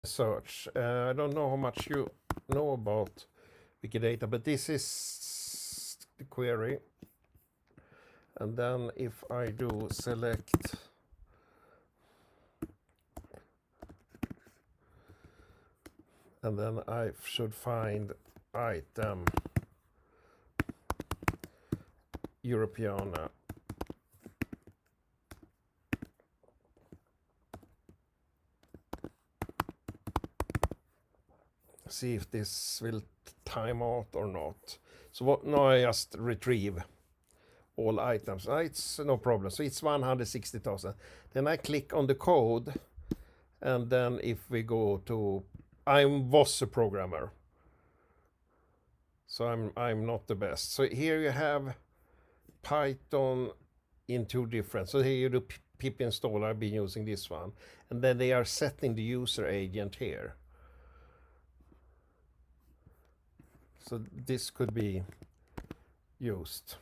search. I don't know how much you know about Wikidata, but this is the query. And then if I do select and then I should find item Europeana. See if this will time out or not. So what, now I just retrieve all items. It's no problem. So it's 160,000. Then I click on the code, and then if we go to, I was a programmer, so I'm not the best. So here you have Python in two different. So here you do pip install. I've been using this one, and then they are setting the user agent here. So this could be used.